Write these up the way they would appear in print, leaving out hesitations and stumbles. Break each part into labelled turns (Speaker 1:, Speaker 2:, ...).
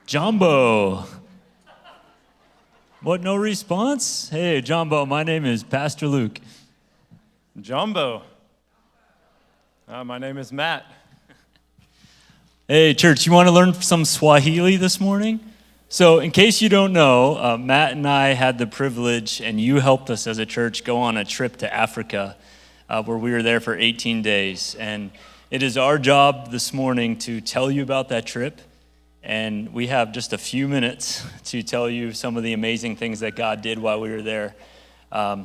Speaker 1: Jumbo. What, no response? Hey, Jumbo, my name is Pastor Luke.
Speaker 2: Jumbo. My name is Matt.
Speaker 1: Hey, church, you want to learn some Swahili this morning? So, in case you don't know, Matt and I had the privilege, and you helped us as a church go on a trip to Africa, where we were there for 18 days. And it is our job this morning to tell you about that trip. And we have just a few minutes to tell you some of the amazing things that God did while we were there.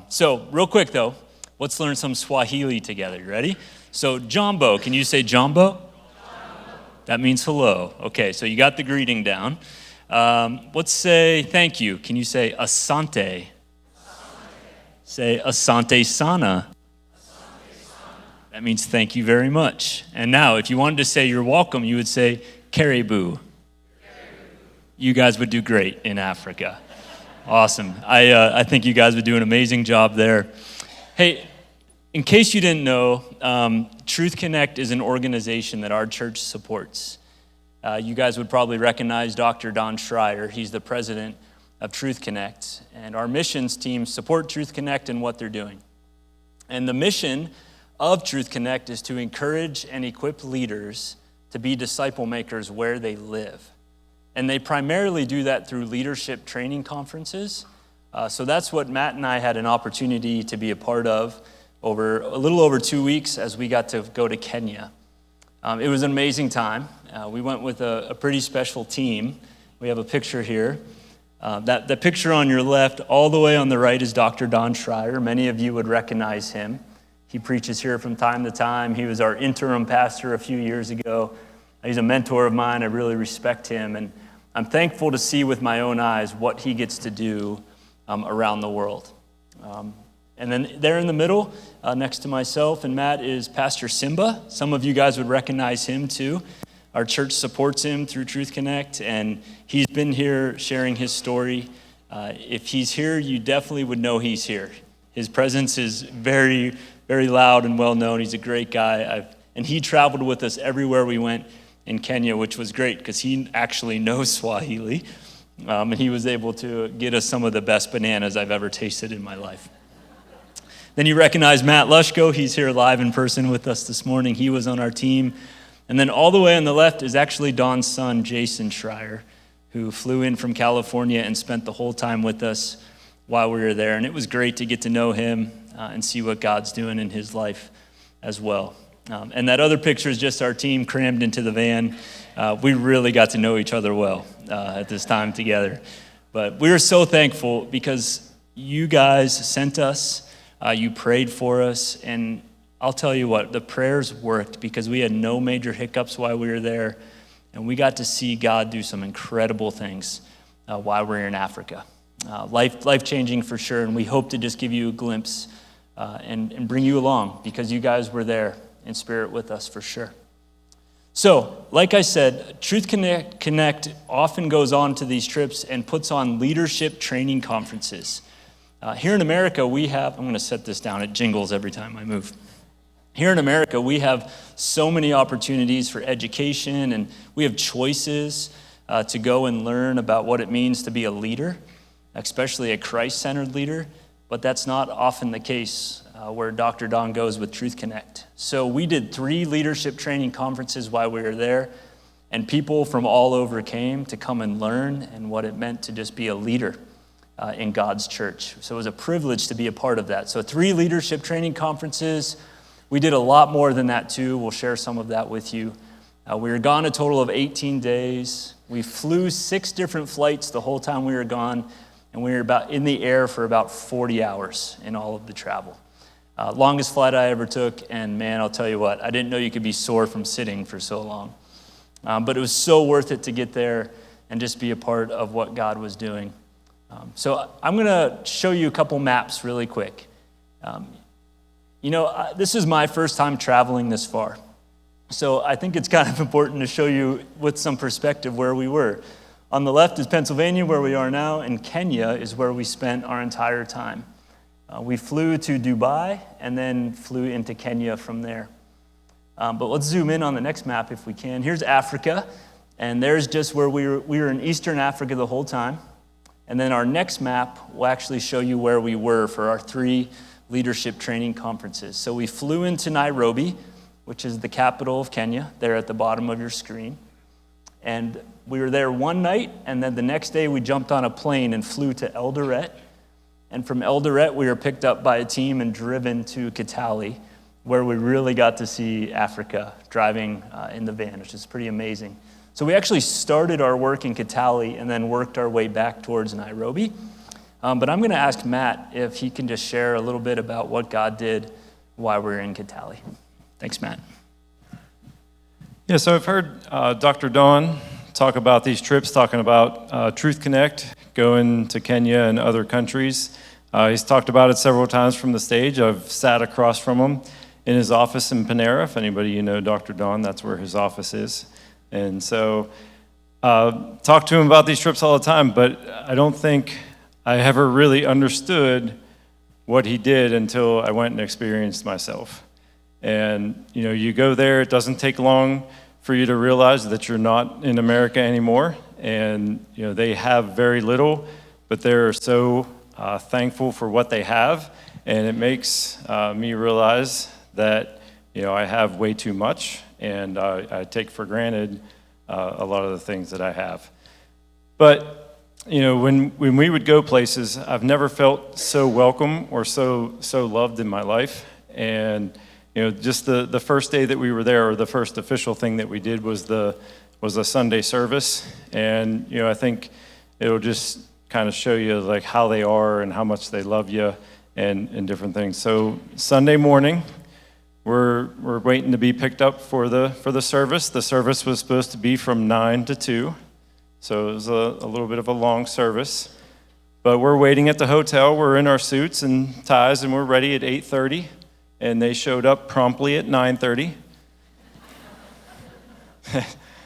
Speaker 1: So, real quick though, let's learn some Swahili together. You ready? So, Jambo, can you say Jambo? That means hello. Okay, so you got the greeting down. Let's say thank you. Can you say asante? Say asante sana. That means thank you very much. And now, if you wanted to say you're welcome, you would say karibu. You guys would do great in Africa. Awesome. I think you guys would do an amazing job there. Hey, in case you didn't know, Truth Connect is an organization that our church supports. You guys would probably recognize Dr. Don Schreier. He's the president of Truth Connect. And our missions team support Truth Connect and what they're doing. And the mission of Truth Connect is to encourage and equip leaders to be disciple makers where they live. And they primarily do that through leadership training conferences. So that's what Matt and I had an opportunity to be a part of over a little over 2 weeks as we got to go to Kenya. It was an amazing time. We went with a pretty special team. We have a picture here. That picture on your left, all the way on the right, is Dr. Don Schreier. Many of you would recognize him. He preaches here from time to time. He was our interim pastor a few years ago. He's a mentor of mine. I really respect him. And I'm thankful to see with my own eyes what he gets to do around the world. And then there in the middle, next to myself and Matt, is Pastor Simba. Some of you guys would recognize him too. Our church supports him through Truth Connect, and he's been here sharing his story. If he's here, you definitely would know he's here. His presence is very, very loud and well known. He's a great guy. And he traveled with us everywhere we went in Kenya, which was great because he actually knows Swahili. And he was able to get us some of the best bananas I've ever tasted in my life. Then you recognize Matt Lushko. He's here live in person with us this morning. He was on our team. And then all the way on the left is actually Don's son, Jason Schreier, who flew in from California and spent the whole time with us while we were there. And it was great to get to know him and see what God's doing in his life as well. And that other picture is just our team crammed into the van. We really got to know each other well at this time together. But we were so thankful because you guys sent us, you prayed for us, and I'll tell you what, the prayers worked because we had no major hiccups while we were there, and we got to see God do some incredible things while we were in Africa. Life-changing for sure, and we hope to just give you a glimpse and bring you along because you guys were there in spirit with us for sure. So, like I said, Truth Connect often goes on to these trips and puts on leadership training conferences. Here in America, we have, I'm going to set this down, it jingles every time I move. Here in America, we have so many opportunities for education, and we have choices to go and learn about what it means to be a leader, especially a Christ-centered leader, but that's not often the case where Dr. Don goes with Truth Connect. So we did 3 leadership training conferences while we were there, and people from all over came to come and learn and what it meant to just be a leader in God's church. So it was a privilege to be a part of that. So 3 leadership training conferences. We did a lot more than that too. We'll share some of that with you. We were gone a total of 18 days. We flew 6 different flights the whole time we were gone, and we were about in the air for about 40 hours in all of the travel. Longest flight I ever took, and man, I'll tell you what, I didn't know you could be sore from sitting for so long. But it was so worth it to get there and just be a part of what God was doing. So I'm going to show you a couple maps really quick. This is my first time traveling this far. So I think it's kind of important to show you with some perspective where we were. On the left is Pennsylvania, where we are now, and Kenya is where we spent our entire time. We flew to Dubai and then flew into Kenya from there. But let's zoom in on the next map if we can. Here's Africa. And there's just where we were in Eastern Africa the whole time. And then our next map will actually show you where we were for our 3 leadership training conferences. So we flew into Nairobi, which is the capital of Kenya, there at the bottom of your screen. And we were there one night, and then the next day we jumped on a plane and flew to Eldoret. And from Eldoret, we were picked up by a team and driven to Kitale, where we really got to see Africa driving in the van, which is pretty amazing. So we actually started our work in Kitale and then worked our way back towards Nairobi. But I'm going to ask Matt if he can just share a little bit about what God did while we were in Kitale. Thanks, Matt.
Speaker 2: Yeah, so I've heard Dr. Don talk about these trips, talking about Truth Connect, going to Kenya and other countries. He's talked about it several times from the stage. I've sat across from him in his office in Panera. If anybody you know Dr. Don, that's where his office is. And so talk to him about these trips all the time, but I don't think I ever really understood what he did until I went and experienced myself. And, you know, you go there, it doesn't take long for you to realize that you're not in America anymore. And, you know, they have very little, but they're so thankful for what they have. And it makes me realize that, you know, I have way too much, and I take for granted a lot of the things that I have. But, you know, when we would go places, I've never felt so welcome or so loved in my life. And, you know, just the first day that we were there, or the first official thing that we did was a Sunday service. And, you know, I think it'll just kind of show you like how they are and how much they love you and different things. So Sunday morning, we're waiting to be picked up for the service. The service was supposed to be from 9 to 2. So it was a little bit of a long service. But we're waiting at the hotel. We're in our suits and ties, and we're ready at 8:30. And they showed up promptly at 9:30.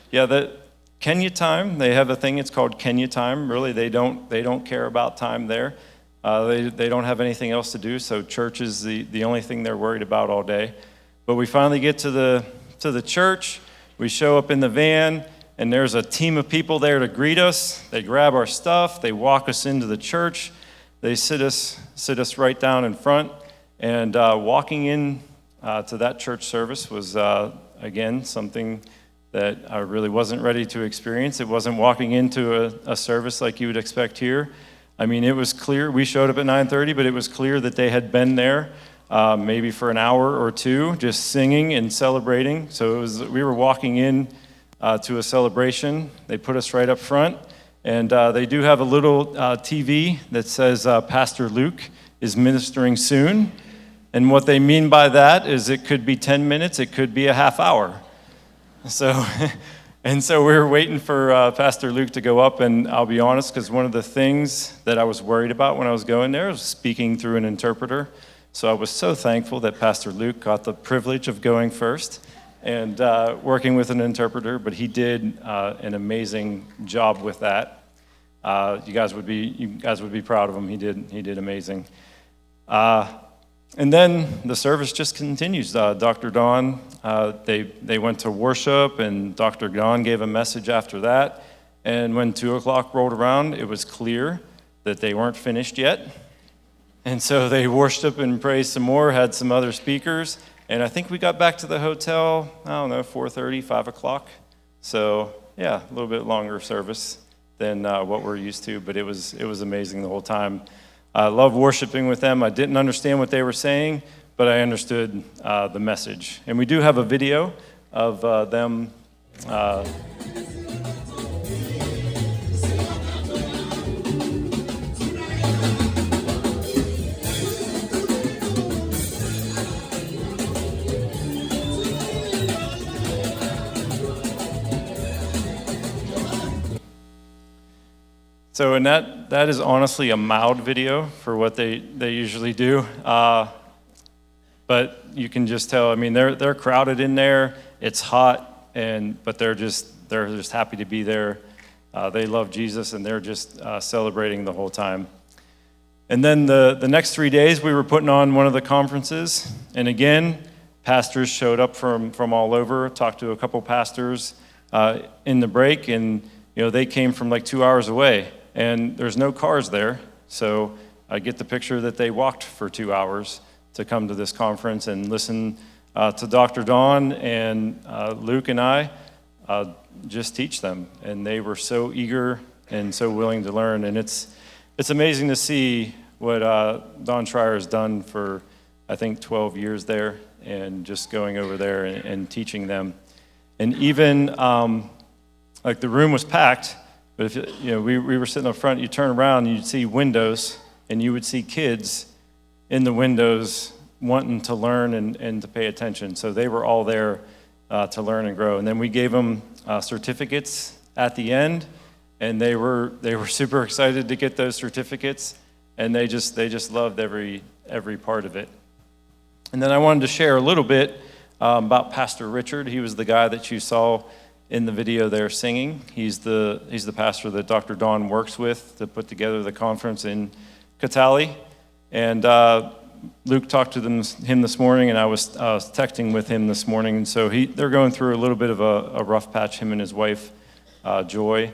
Speaker 2: Yeah, the Kenya time, they have a thing, it's called Kenya time. Really, they don't care about time there. They don't have anything else to do, so church is the only thing they're worried about all day. But we finally get to the church. We show up in the van, and there's a team of people there to greet us. They grab our stuff. They walk us into the church. They sit us right down in front. And walking in to that church service was, again, something that I really wasn't ready to experience. It wasn't walking into a service like you would expect here. I mean, it was clear. We showed up at 9:30, but it was clear that they had been there maybe for an hour or two, just singing and celebrating. So we were walking in to a celebration. They put us right up front, and they do have a little TV that says Pastor Luke is ministering soon. And what they mean by that is it could be 10 minutes, it could be a half hour. So we were waiting for Pastor Luke to go up, and I'll be honest, because one of the things that I was worried about when I was going there was speaking through an interpreter. So I was so thankful that Pastor Luke got the privilege of going first and working with an interpreter, but he did an amazing job with that. You guys would be proud of him. He did amazing. And then the service just continues. Dr. Don, they went to worship, and Dr. Don gave a message after that. And when 2 o'clock rolled around, it was clear that they weren't finished yet. And so they worshiped and praised some more, had some other speakers. And I think we got back to the hotel, 4:30, 5 o'clock. So, yeah, a little bit longer service than what we're used to, but it was amazing the whole time. I love worshiping with them. I didn't understand what they were saying, but I understood the message. And we do have a video of them. So, and that is honestly a mild video for what they usually do. But you can just tell, I mean, they're crowded in there. It's hot, but they're just happy to be there. They love Jesus, and they're just celebrating the whole time. And then the next 3 days, we were putting on one of the conferences. And again, pastors showed up from all over, talked to a couple pastors in the break, and they came from like 2 hours away, and there's no cars there. So I get the picture that they walked for 2 hours to come to this conference and listen to Dr. Dawn and Luke and I just teach them. And they were so eager and so willing to learn. And it's amazing to see what Don Schreier has done for, I think, 12 years there, and just going over there and teaching them. And even, like, the room was packed, but if we were sitting up front, you turn around and you'd see windows, and you would see kids in the windows wanting to learn and to pay attention. So they were all there to learn and grow. And then we gave them certificates at the end, and they were super excited to get those certificates, and they just loved every part of it. And then I wanted to share a little bit about Pastor Richard. He was the guy that you saw in the video there singing. He's the pastor that Dr. Dawn works with to put together the conference in Kitale. And Luke talked to him this morning, and I was texting with him this morning. And so they're going through a little bit of a rough patch, him and his wife, Joy.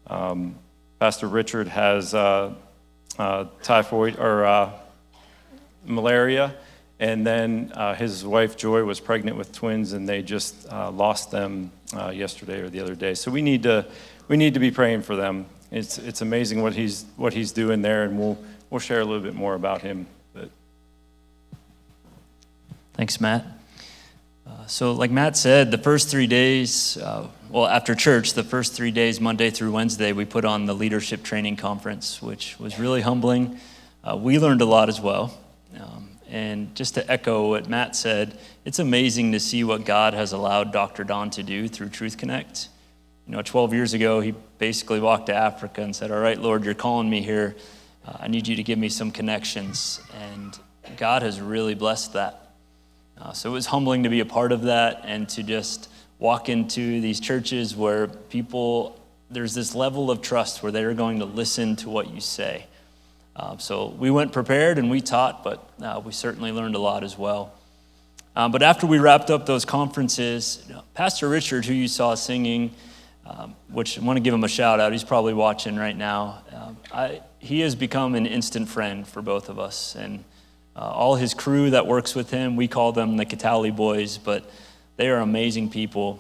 Speaker 2: Pastor Richard has typhoid or malaria, and then his wife Joy was pregnant with twins, and they just lost them yesterday or the other day. So we need to be praying for them. It's amazing what he's doing there, and we'll share a little bit more about him. But
Speaker 1: Thanks, Matt. So like Matt said, the first 3 days, after church, the first 3 days, Monday through Wednesday, we put on the leadership training conference, which was really humbling. We learned a lot as well. And just to echo what Matt said, it's amazing to see what God has allowed Dr. Don to do through Truth Connect. 12 years ago, he basically walked to Africa and said, "All right, Lord, you're calling me here. I need you to give me some connections." And God has really blessed that. So it was humbling to be a part of that and to just walk into these churches where there's this level of trust where they're going to listen to what you say. So we went prepared and we taught, but we certainly learned a lot as well. But after we wrapped up those conferences, Pastor Richard, who you saw singing, which I want to give him a shout out, he's probably watching right now. He has become an instant friend for both of us. And all his crew that works with him, we call them the Kitale boys, but they are amazing people,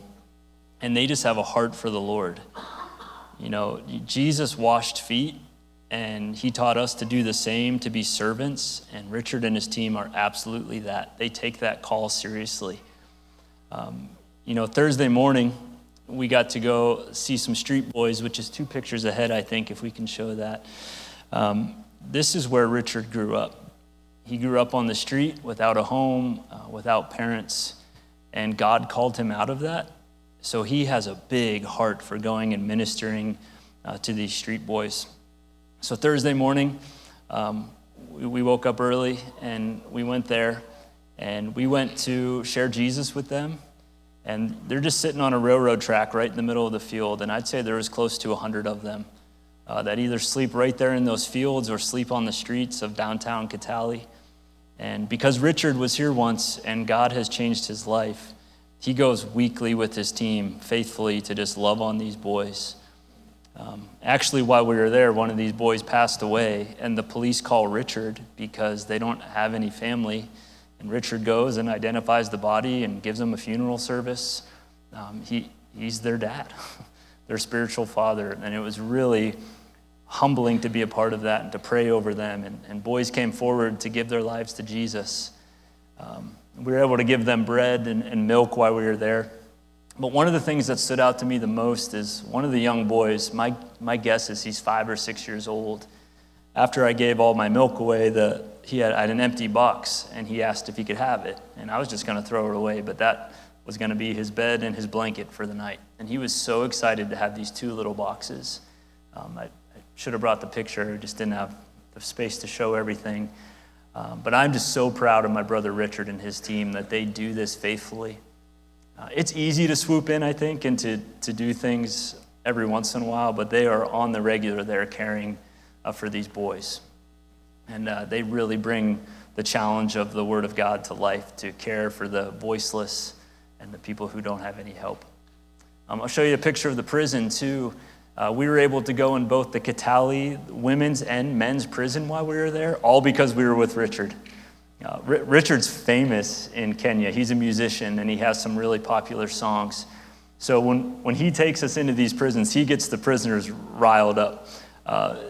Speaker 1: and they just have a heart for the Lord. Jesus washed feet, and he taught us to do the same, to be servants, and Richard and his team are absolutely that. They take that call seriously. Thursday morning, we got to go see some street boys, which is 2 pictures ahead, I think, if we can show that. This is where Richard grew up. He grew up on the street without a home, without parents, and God called him out of that. So he has a big heart for going and ministering to these street boys. So Thursday morning, we woke up early and we went there, and we went to share Jesus with them. And they're just sitting on a railroad track right in the middle of the field, and I'd say there was close to 100 of them that either sleep right there in those fields or sleep on the streets of downtown Kitale. And because Richard was here once and God has changed his life, he goes weekly with his team faithfully to just love on these boys. Actually, while we were there, one of these boys passed away, and the police call Richard because they don't have any family. And Richard goes and identifies the body and gives them a funeral service. He's their dad, their spiritual father. And it was really humbling to be a part of that and to pray over them. And boys came forward to give their lives to Jesus. We were able to give them bread and milk while we were there. But one of the things that stood out to me the most is one of the young boys, my guess is he's 5 or 6 years old. After I gave all my milk away, I had an empty box, and he asked if he could have it. And I was just going to throw it away, but that was going to be his bed and his blanket for the night. And he was so excited to have these 2 little boxes. I should have brought the picture, just didn't have the space to show everything. But I'm just so proud of my brother Richard and his team that they do this faithfully. It's easy to swoop in, I think, and to do things every once in a while, but they are on the regular there caring for these boys. And they really bring the challenge of the Word of God to life, to care for the voiceless and the people who don't have any help. I'll show you a picture of the prison too. We were able to go in both the Kitale women's and men's prison while we were there, all because we were with Richard. Richard's famous in Kenya. He's a musician, and he has some really popular songs. So when he takes us into these prisons, he gets the prisoners riled up.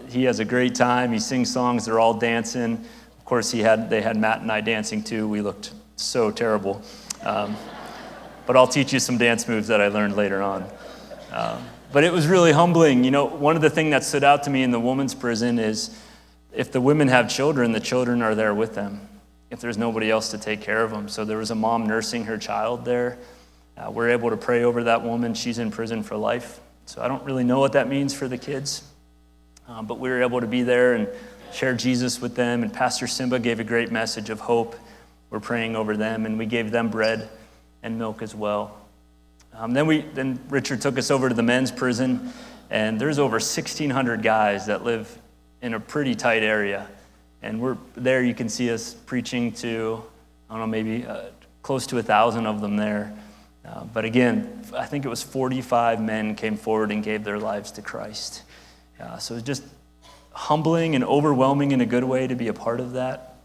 Speaker 1: He has a great time. He sings songs. They're all dancing. Of course, they had Matt and I dancing too. We looked so terrible. But I'll teach you some dance moves that I learned later on. But it was really humbling. You know, one of the things that stood out to me in the women's prison is if the women have children, the children are there with them if there's nobody else to take care of them. So there was a mom nursing her child there. We're able to pray over that woman. She's in prison for life. So I don't really know what that means for the kids. But we were able to be there and share Jesus with them. And Pastor Simba gave a great message of hope. We're praying over them, and we gave them bread and milk as well. Then Richard took us over to the men's prison, and there's over 1,600 guys that live in a pretty tight area. And we're there, you can see us preaching to, I don't know, maybe close to 1,000 of them there. But again, I think it was 45 men came forward and gave their lives to Christ. So it's just humbling and overwhelming in a good way to be a part of that.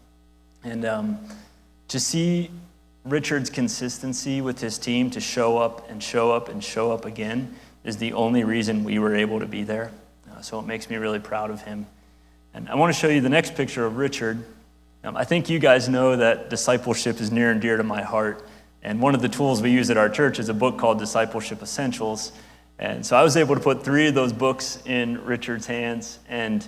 Speaker 1: And to see Richard's consistency with his team to show up and show up and show up again is the only reason we were able to be there. So it makes me really proud of him. And I want to show you the next picture of Richard. I think you guys know that discipleship is near and dear to my heart. And one of the tools we use at our church is a book called Discipleship Essentials. And so I was able to put 3 of those books in Richard's hands. And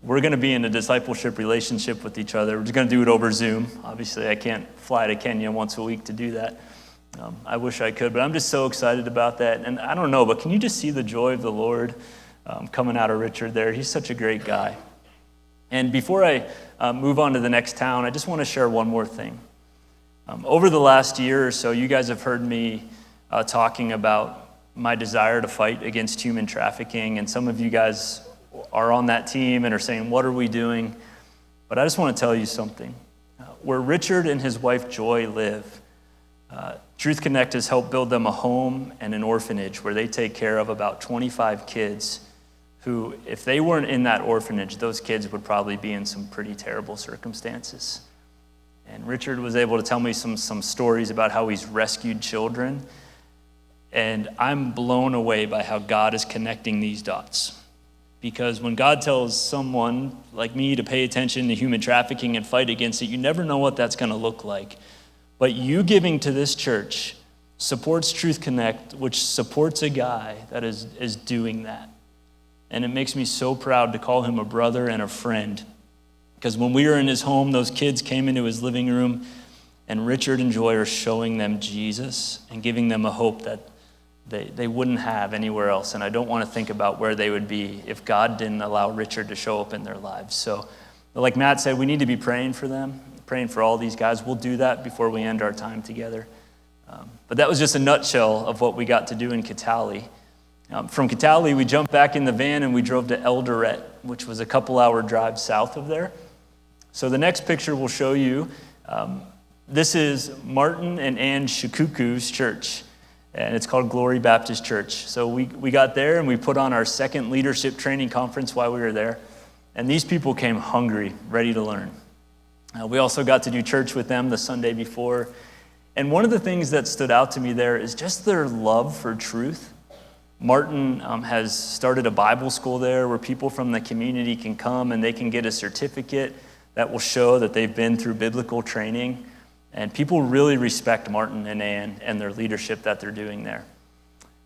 Speaker 1: we're going to be in a discipleship relationship with each other. We're just going to do it over Zoom. Obviously, I can't fly to Kenya once a week to do that. I wish I could, but I'm just so excited about that. And I don't know, but can you just see the joy of the Lord coming out of Richard there? He's such a great guy. And before I move on to the next town, I just want to share one more thing. Over the last year or so, you guys have heard me talking about my desire to fight against human trafficking, and some of you guys are on that team and are saying, what are we doing? But I just want to tell you something. Where Richard and his wife Joy live, Truth Connect has helped build them a home and an orphanage where they take care of about 25 kids who, if they weren't in that orphanage, those kids would probably be in some pretty terrible circumstances. And Richard was able to tell me some stories about how he's rescued children. And I'm blown away by how God is connecting these dots. Because when God tells someone like me to pay attention to human trafficking and fight against it, you never know what that's going to look like. But you giving to this church supports Truth Connect, which supports a guy that is doing that. And it makes me so proud to call him a brother and a friend. Because when we were in his home, those kids came into his living room, and Richard and Joy are showing them Jesus and giving them a hope that they wouldn't have anywhere else. And I don't want to think about where they would be if God didn't allow Richard to show up in their lives. So like Matt said, we need to be praying for them, praying for all these guys. We'll do that before we end our time together. But that was just a nutshell of what we got to do in Kitale. From Kitale, we jumped back in the van and we drove to Eldoret, which was a couple-hour drive south of there. So the next picture will show you, this is Martin and Ann Shikuku's church, and it's called Glory Baptist Church. So we got there and we put on our second leadership training conference while we were there, and these people came hungry, ready to learn. We also got to do church with them the Sunday before, and one of the things that stood out to me there is just their love for truth. Martin has started a Bible school there where people from the community can come and they can get a certificate that will show that they've been through biblical training. And people really respect Martin and Ann and their leadership that they're doing there.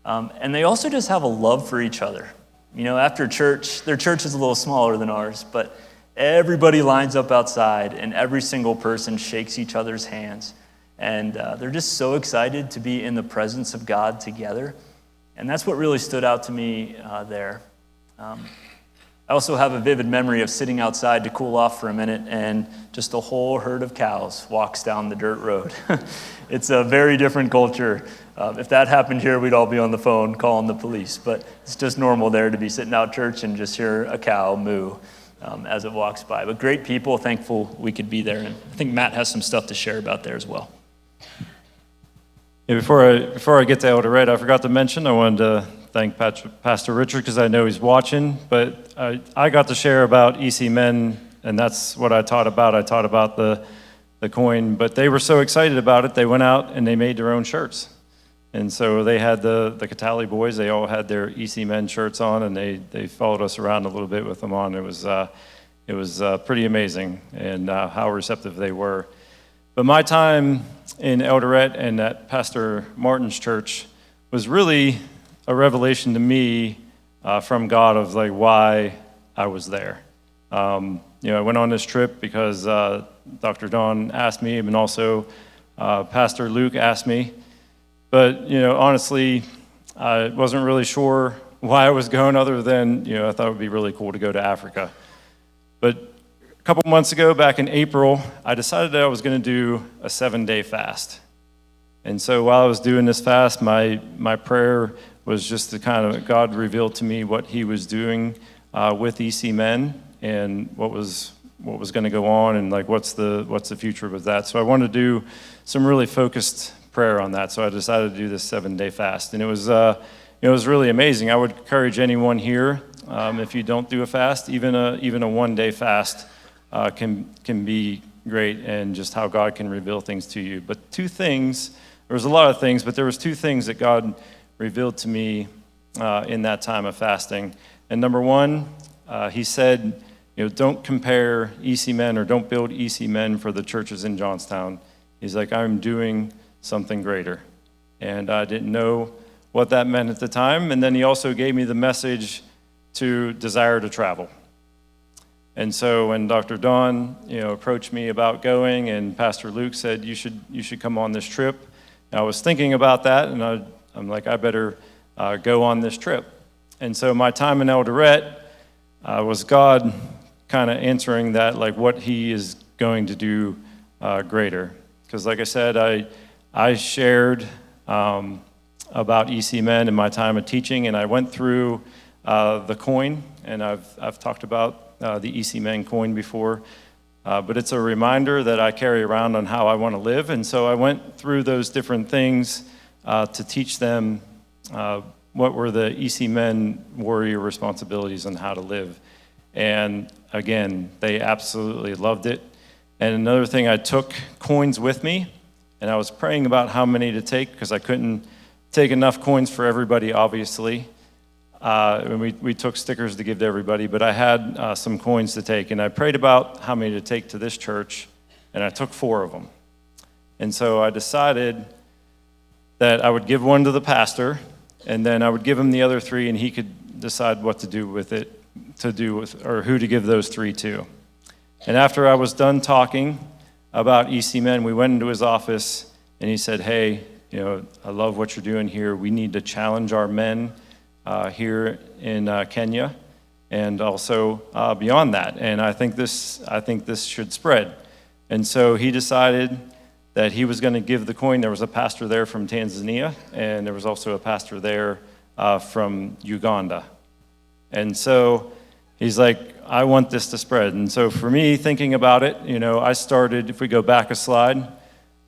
Speaker 1: And they also just have a love for each other. You know, after church, their church is a little smaller than ours, but everybody lines up outside and every single person shakes each other's hands. And they're just so excited to be in the presence of God together. And that's what really stood out to me there. I also have a vivid memory of sitting outside to cool off for a minute, and just a whole herd of cows walks down the dirt road. It's a very different culture. If that happened here, we'd all be on the phone calling the police. But it's just normal there to be sitting out church and just hear a cow moo as it walks by. But great people, thankful we could be there. And I think Matt has some stuff to share about there as well.
Speaker 2: Yeah, before I get to Elder Red, I forgot to mention, I wanted to thank Pastor Richard because I know he's watching, but I got to share about EC Men, and that's what I taught about. I taught about the coin, but they were so excited about it, they went out and they made their own shirts. And so they had the Catali boys, they all had their EC Men shirts on, and they followed us around a little bit with them on. It was pretty amazing, and how receptive they were. But my time in Eldoret and at Pastor Martin's church was really a revelation to me from God of like why I was there. I went on this trip because Dr. Don asked me, and also Pastor Luke asked me. But honestly, I wasn't really sure why I was going, other than I thought it would be really cool to go to Africa. But a couple months ago, back in April, I decided that I was going to do a 7-day fast. And so while I was doing this fast, my prayer was just to kind of, God revealed to me what he was doing with EC Men and what was going to go on, and like what's the future with that. So I wanted to do some really focused prayer on that. So I decided to do this 7-day fast, and it was really amazing. I would encourage anyone here, if you don't do a fast, even a 1-day fast can be great, and just how God can reveal things to you. But two things, there was a lot of things, but there was two things that God revealed to me in that time of fasting. And number one, he said, don't compare EC Men, or don't build EC Men for the churches in Johnstown. He's like, I'm doing something greater. And I didn't know what that meant at the time. And then he also gave me the message to desire to travel. And so when Dr. Don, approached me about going, and Pastor Luke said, you should come on this trip. And I was thinking about that, and I'm like, I better go on this trip. And so my time in Eldoret was God kind of answering that, like what he is going to do greater. Because like I said, I shared about EC Men in my time of teaching, and I went through the coin, and I've talked about the EC Men coin before, but it's a reminder that I carry around on how I want to live. And so I went through those different things to teach them what were the EC Men warrior responsibilities on how to live. And again, they absolutely loved it. And another thing, I took coins with me, and I was praying about how many to take, because I couldn't take enough coins for everybody, obviously. And we took stickers to give to everybody, but I had some coins to take, and I prayed about how many to take to this church, and I took 4 of them. And so I decided that I would give one to the pastor, and then I would give him the other 3, and he could decide what to do with it, or who to give those 3 to. And after I was done talking about EC Men, we went into his office, and he said, hey, I love what you're doing here. We need to challenge our men here in Kenya, and also beyond that. And I think this should spread. And so he decided that he was going to give the coin. There was a pastor there from Tanzania, and there was also a pastor there from Uganda. And so he's like, I want this to spread. And so for me, thinking about it, I started, if we go back a slide,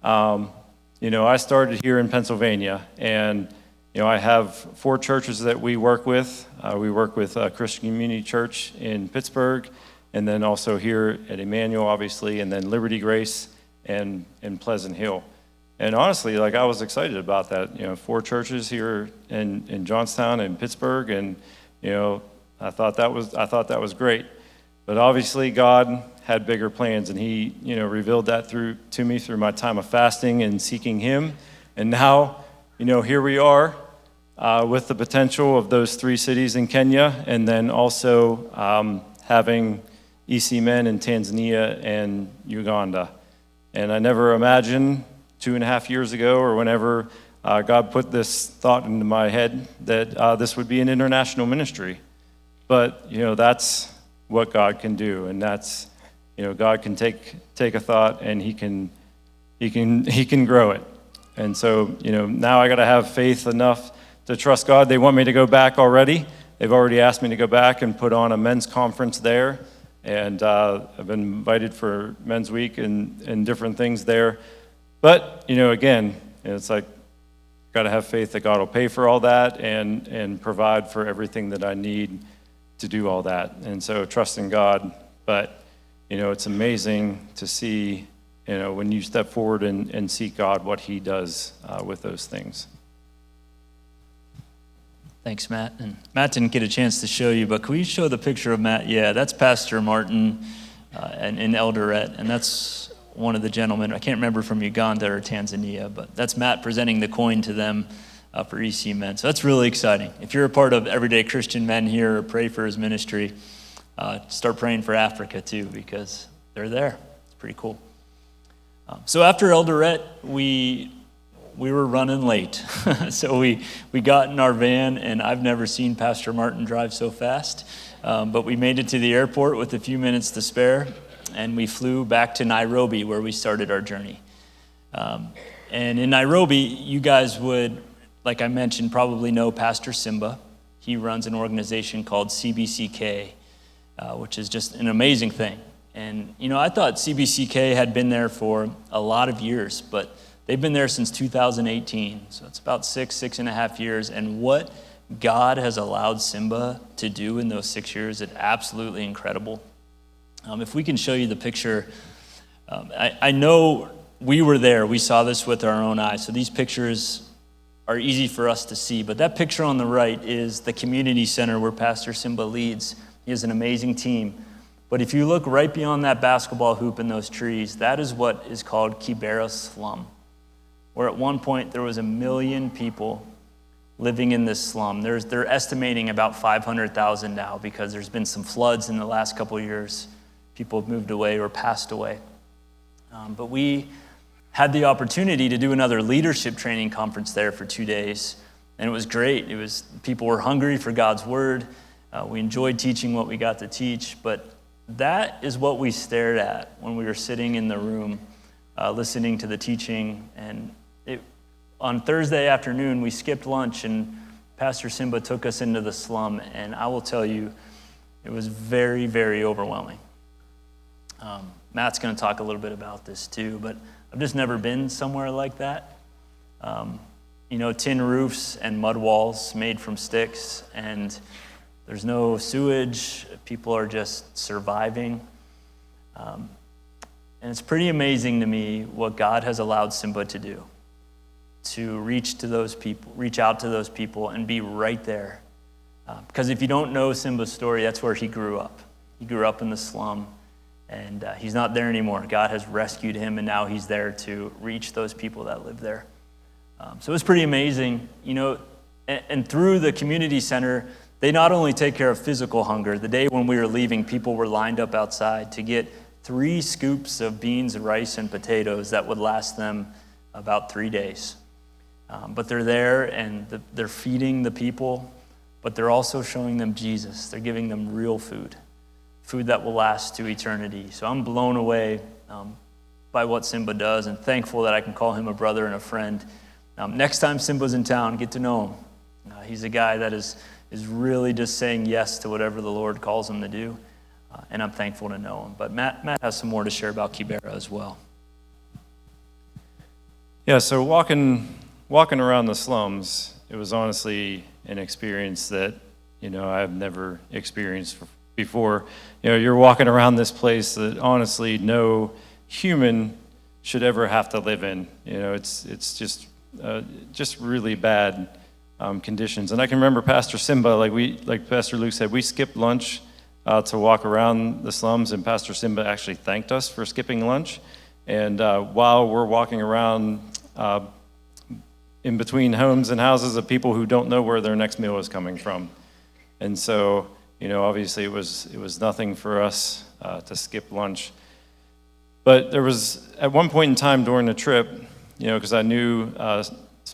Speaker 2: I started here in Pennsylvania, and I have 4 churches that we work with. We work with Christian Community Church in Pittsburgh, and then also here at Emmanuel, obviously, and then Liberty Grace and Pleasant Hill. And honestly, like, I was excited about that. 4 churches here in Johnstown and Pittsburgh, and I thought that was great. But obviously, God had bigger plans, and he revealed that to me through my time of fasting and seeking him. And now, here we are with the potential of those 3 cities in Kenya, and then also having EC Men in Tanzania and Uganda. And I never imagined 2.5 years ago, or whenever God put this thought into my head, that this would be an international ministry. But that's what God can do, and that's God can take a thought, and he can grow it. And so now I got to have faith enough to trust God. They want me to go back already. They've already asked me to go back and put on a men's conference there, and I've been invited for Men's Week and different things there. But again, it's like got to have faith that God will pay for all that and provide for everything that I need to do all that. And so trust in God. But, it's amazing to see, when you step forward and seek God, what he does with those things.
Speaker 1: Thanks, Matt. And Matt didn't get a chance to show you, but can we show the picture of Matt? Yeah, that's Pastor Martin and in Eldoret, and that's one of the gentlemen. I can't remember from Uganda or Tanzania, but that's Matt presenting the coin to them for EC Men. So that's really exciting. If you're a part of Everyday Christian Men here, or pray for his ministry, start praying for Africa too, because they're there. It's pretty cool. So after Eldoret, we were running late. So we got in our van, and I've never seen Pastor Martin drive so fast. But we made it to the airport with a few minutes to spare, and we flew back to Nairobi, where we started our journey. And in Nairobi, you guys would, like I mentioned, probably know Pastor Simba. He runs an organization called CBCK, which is just an amazing thing. And, I thought CBCK had been there for a lot of years, but they've been there since 2018. So it's about 6.5 years. And what God has allowed Simba to do in those 6 years is absolutely incredible. If we can show you the picture, I know we were there. We saw this with our own eyes. So these pictures are easy for us to see. But that picture on the right is the community center where Pastor Simba leads. He has an amazing team. But if you look right beyond that basketball hoop and those trees, that is what is called Kibera slum, where at one point there was 1 million people living in this slum. They're estimating about 500,000 now, because there's been some floods in the last couple of years. People have moved away or passed away. But we had the opportunity to do another leadership training conference there for 2 days, and it was great. People were hungry for God's word. We enjoyed teaching what we got to teach, but that is what we stared at when we were sitting in the room listening to the teaching. And on Thursday afternoon, we skipped lunch, and Pastor Simba took us into the slum, and I will tell you, it was very, very overwhelming. Matt's going to talk a little bit about this too, but I've just never been somewhere like that. Tin roofs and mud walls made from sticks, and there's no sewage. People are just surviving. And it's pretty amazing to me what God has allowed Simba to do, to reach out to those people and be right there. Because if you don't know Simba's story, that's where he grew up. He grew up in the slum, and he's not there anymore. God has rescued him, and now he's there to reach those people that live there. So it's pretty amazing, and through the community center, they not only take care of physical hunger. The day when we were leaving, people were lined up outside to get 3 scoops of beans, rice, and potatoes that would last them about 3 days. But they're there, and they're feeding the people, but they're also showing them Jesus. They're giving them real food that will last to eternity. So I'm blown away by what Simba does, and thankful that I can call him a brother and a friend. Next time Simba's in town, get to know him. He's a guy that is really just saying yes to whatever the Lord calls him to do, and I'm thankful to know him. But Matt has some more to share about Kibera as well.
Speaker 2: Yeah, so walking around the slums, it was honestly an experience that, I've never experienced before. You're walking around this place that honestly no human should ever have to live in. It's just really bad conditions. And I can remember Pastor Simba, like Pastor Luke said, we skipped lunch to walk around the slums, and Pastor Simba actually thanked us for skipping lunch. And while we're walking around in between homes and houses of people who don't know where their next meal is coming from. And so, obviously it was nothing for us to skip lunch. But there was, at one point in time during the trip, because I knew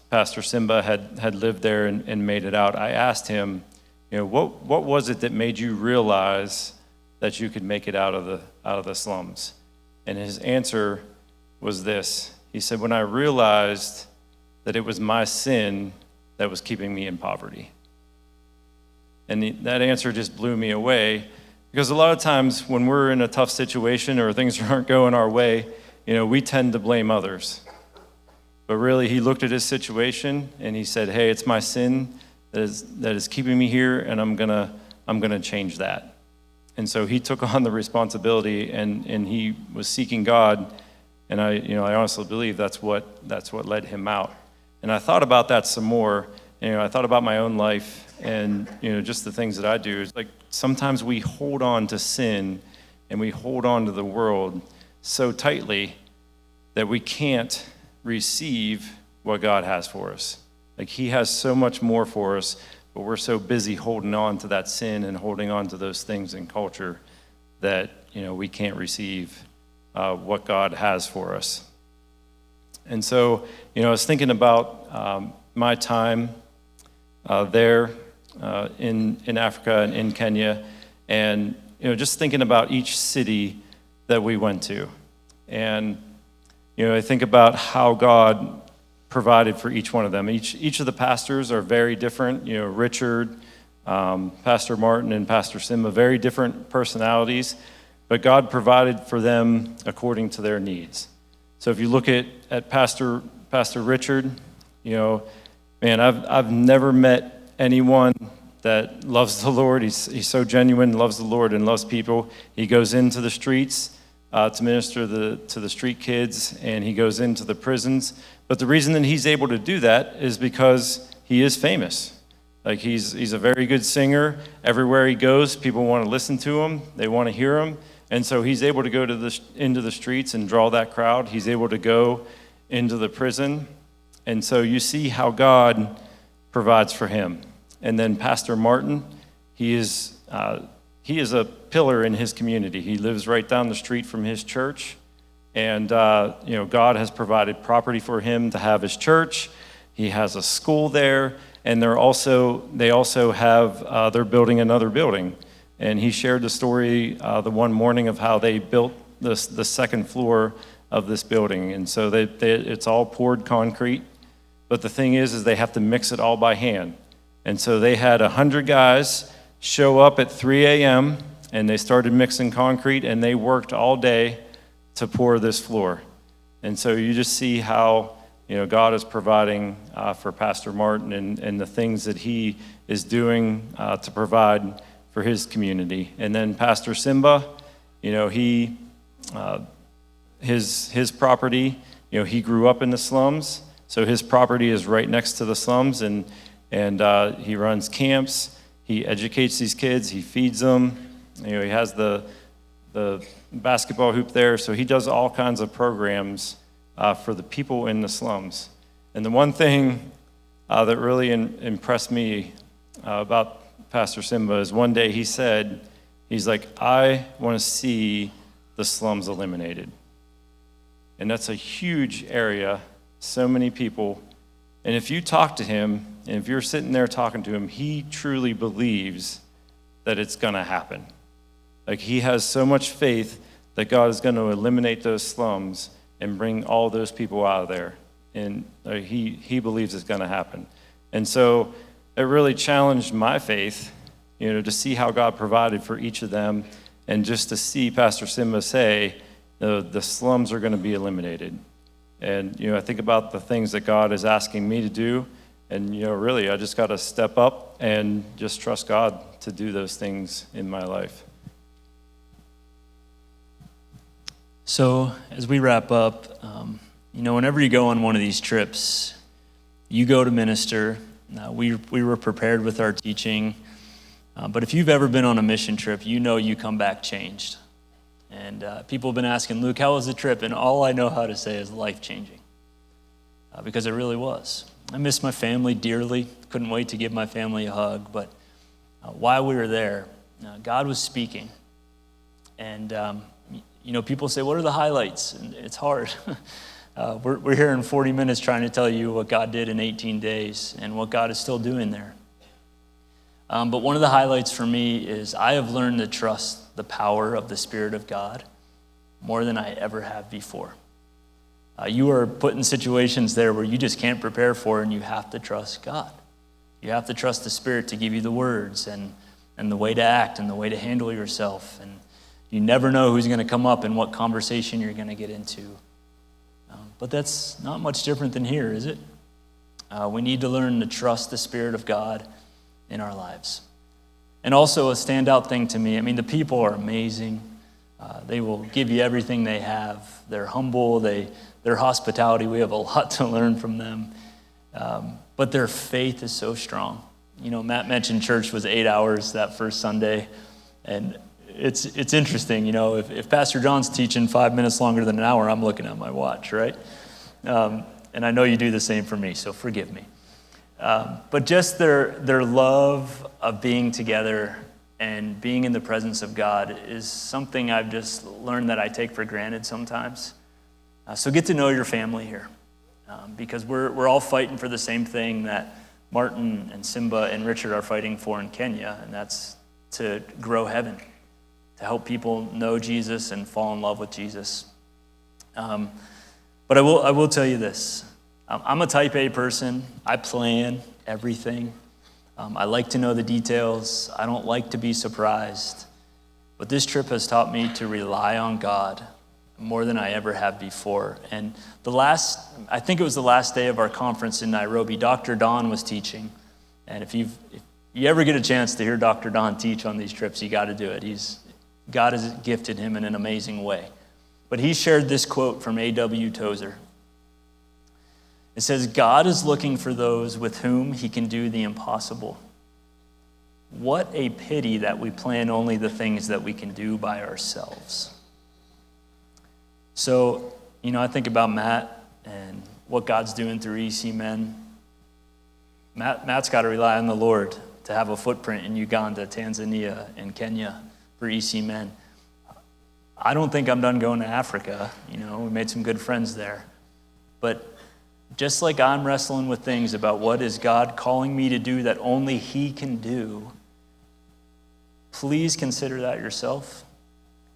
Speaker 2: Pastor Simba had lived there and made it out, I asked him, what was it that made you realize that you could make it out of the slums? And his answer was this. He said, when I realized that it was my sin that was keeping me in poverty. And that answer just blew me away, because a lot of times when we're in a tough situation or things aren't going our way, we tend to blame others. But really, he looked at his situation and he said, hey, it's my sin that is keeping me here, and I'm gonna change that. And so he took on the responsibility, and he was seeking God, and I honestly believe that's what led him out. And I thought about that some more. I thought about my own life, and just the things that I do. It's like sometimes we hold on to sin, and we hold on to the world so tightly that we can't receive what God has for us. Like he has so much more for us, but we're so busy holding on to that sin and holding on to those things in culture that we can't receive what God has for us. And so I was thinking about my time there in Africa and in Kenya, and just thinking about each city that we went to. And I think about how God provided for each one of them. Each of the pastors are very different. Richard, Pastor Martin, and Pastor Simba, very different personalities, but God provided for them according to their needs. So if you look at Pastor Richard, man, I've never met anyone that loves the Lord. He's so genuine, loves the Lord, and loves people. He goes into the streets to minister to the street kids, and he goes into the prisons. But the reason that he's able to do that is because he is famous. Like he's a very good singer. Everywhere he goes, people want to listen to him. They want to hear him. And so he's able to go into the streets and draw that crowd. He's able to go into the prison. And so you see how God provides for him. And then Pastor Martin, he is a pillar in his community. He lives right down the street from his church. And, God has provided property for him to have his church. He has a school there. And they also have, they're building another building. And he shared the story the one morning of how they built the second floor of this building. And so it's all poured concrete. But the thing is they have to mix it all by hand. And so they had 100 guys show up at 3 a.m., and they started mixing concrete, and they worked all day to pour this floor. And so you just see how God is providing for Pastor Martin and the things that he is doing to provide for his community. And then Pastor Simba, his property, he grew up in the slums, so his property is right next to the slums, and he runs camps. He educates these kids. He feeds them. He has the basketball hoop there. So he does all kinds of programs for the people in the slums. And the one thing that really impressed me about Pastor Simba is one day he's like, I want to see the slums eliminated. And that's a huge area, so many people. And if you talk to him, and if you're sitting there talking to him, he truly believes that it's going to happen. Like he has so much faith that God is going to eliminate those slums and bring all those people out of there. And he believes it's going to happen. And so it really challenged my faith, to see how God provided for each of them, and just to see Pastor Simba say, the slums are going to be eliminated. And, I think about the things that God is asking me to do. And, really, I just got to step up and just trust God to do those things in my life.
Speaker 1: So as we wrap up, whenever you go on one of these trips, you go to minister. We were prepared with our teaching. But if you've ever been on a mission trip, you come back changed. And people have been asking, Luke, how was the trip? And all I know how to say is life-changing, because it really was. I miss my family dearly. Couldn't wait to give my family a hug. But while we were there, God was speaking. And, people say, what are the highlights? And it's hard. We're here in 40 minutes trying to tell you what God did in 18 days and what God is still doing there. But one of the highlights for me is I have learned to trust the power of the Spirit of God more than I ever have before. You are put in situations there where you just can't prepare for, and you have to trust God. You have to trust the Spirit to give you the words and the way to act and the way to handle yourself. And you never know who's going to come up and what conversation you're going to get into. But that's not much different than here, is it? We need to learn to trust the Spirit of God in our lives. And also a standout thing to me, the people are amazing. They will give you everything they have. They're humble, their hospitality, we have a lot to learn from them. But their faith is so strong. Matt mentioned church was 8 hours that first Sunday. And it's interesting, if Pastor John's teaching 5 minutes longer than an hour, I'm looking at my watch, right? And I know you do the same for me, so forgive me. But just their love of being together and being in the presence of God is something I've just learned that I take for granted sometimes. So get to know your family here, because we're all fighting for the same thing that Martin and Simba and Richard are fighting for in Kenya, and that's to grow heaven, to help people know Jesus and fall in love with Jesus. But I will tell you this. I'm a type A person. I plan everything. I like to know the details. I don't like to be surprised. But this trip has taught me to rely on God more than I ever have before. And I think it was the last day of our conference in Nairobi, Dr. Don was teaching. And if you ever get a chance to hear Dr. Don teach on these trips, you got to do it. God has gifted him in an amazing way. But he shared this quote from A.W. Tozer. It says, God is looking for those with whom he can do the impossible. What a pity that we plan only the things that we can do by ourselves. So, I think about Matt and what God's doing through EC Men. Matt's got to rely on the Lord to have a footprint in Uganda, Tanzania, and Kenya for EC Men. I don't think I'm done going to Africa. We made some good friends there. But just like I'm wrestling with things about what is God calling me to do that only he can do, please consider that yourself.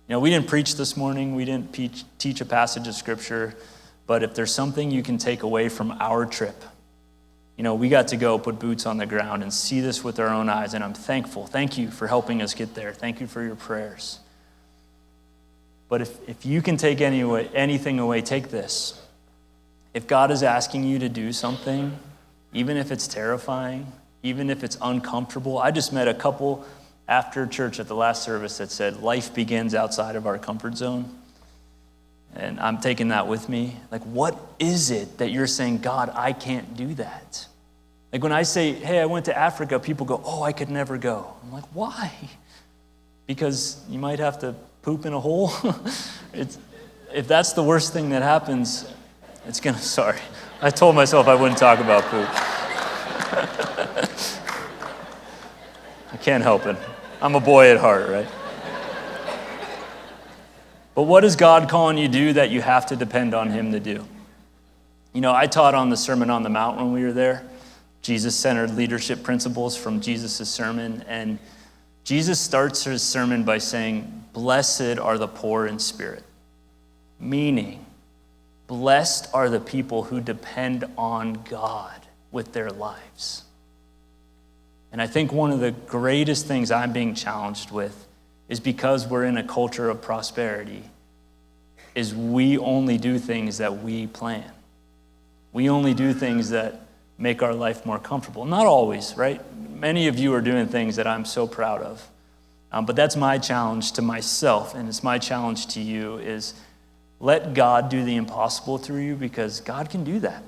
Speaker 1: We didn't preach this morning. We didn't teach a passage of Scripture. But if there's something you can take away from our trip, we got to go put boots on the ground and see this with our own eyes, and I'm thankful. Thank you for helping us get there. Thank you for your prayers. But if you can take anything away, take this. If God is asking you to do something, even if it's terrifying, even if it's uncomfortable. I just met a couple after church at the last service that said, life begins outside of our comfort zone. And I'm taking that with me. Like, what is it that you're saying, God, I can't do that? Like when I say, hey, I went to Africa, people go, oh, I could never go. I'm like, why? Because you might have to poop in a hole. If that's the worst thing that happens, sorry. I told myself I wouldn't talk about poop. I can't help it. I'm a boy at heart, right? But what is God calling you to do that you have to depend on him to do? I taught on the Sermon on the Mount when we were there, Jesus-centered leadership principles from Jesus' sermon. And Jesus starts his sermon by saying, blessed are the poor in spirit. Meaning, blessed are the people who depend on God with their lives. And I think one of the greatest things I'm being challenged with is because we're in a culture of prosperity, is we only do things that we plan. We only do things that make our life more comfortable. Not always, right? Many of you are doing things that I'm so proud of. But that's my challenge to myself, and it's my challenge to you, is let God do the impossible through you, because God can do that.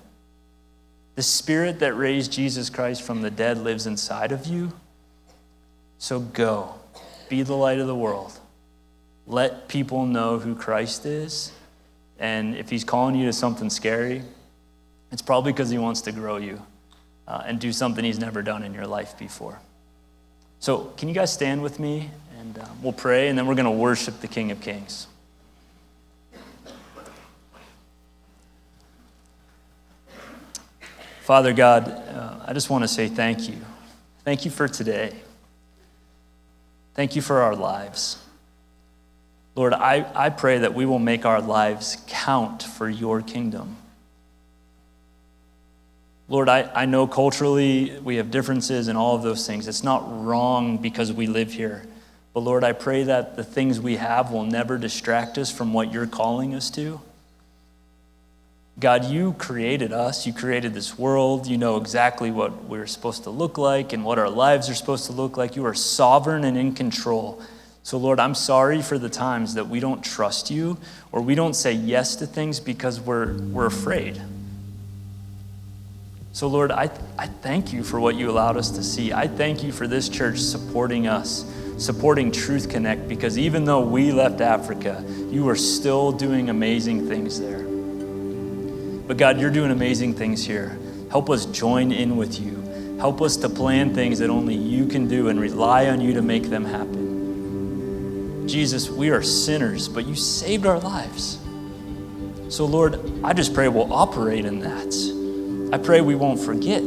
Speaker 1: The Spirit that raised Jesus Christ from the dead lives inside of you. So go. Be the light of the world. Let people know who Christ is. And if he's calling you to something scary, it's probably because he wants to grow you and do something he's never done in your life before. So can you guys stand with me? And we'll pray, and then we're going to worship the King of Kings. Father God, I just want to say thank you. Thank you for today. Thank you for our lives. Lord, I pray that we will make our lives count for your kingdom. Lord, I know culturally we have differences and all of those things. It's not wrong because we live here. But Lord, I pray that the things we have will never distract us from what you're calling us to. God, you created us. You created this world. You know exactly what we're supposed to look like and what our lives are supposed to look like. You are sovereign and in control. So, Lord, I'm sorry for the times that we don't trust you or we don't say yes to things because we're afraid. So, Lord, I thank you for what you allowed us to see. I thank you for this church supporting us, supporting Truth Connect, because even though we left Africa, you are still doing amazing things there. But God, you're doing amazing things here. Help us join in with you. Help us to plan things that only you can do and rely on you to make them happen. Jesus, we are sinners, but you saved our lives. So Lord, I just pray we'll operate in that. I pray we won't forget.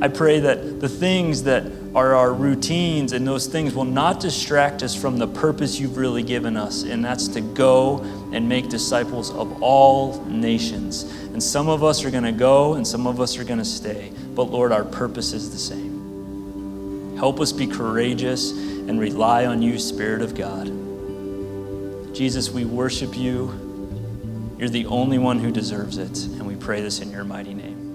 Speaker 1: I pray that the things that are our routines and those things will not distract us from the purpose you've really given us, and that's to go and make disciples of all nations. And some of us are going to go and some of us are going to stay. But Lord, our purpose is the same. Help us be courageous and rely on you, Spirit of God. Jesus, we worship you. You're the only one who deserves it. And we pray this in your mighty name.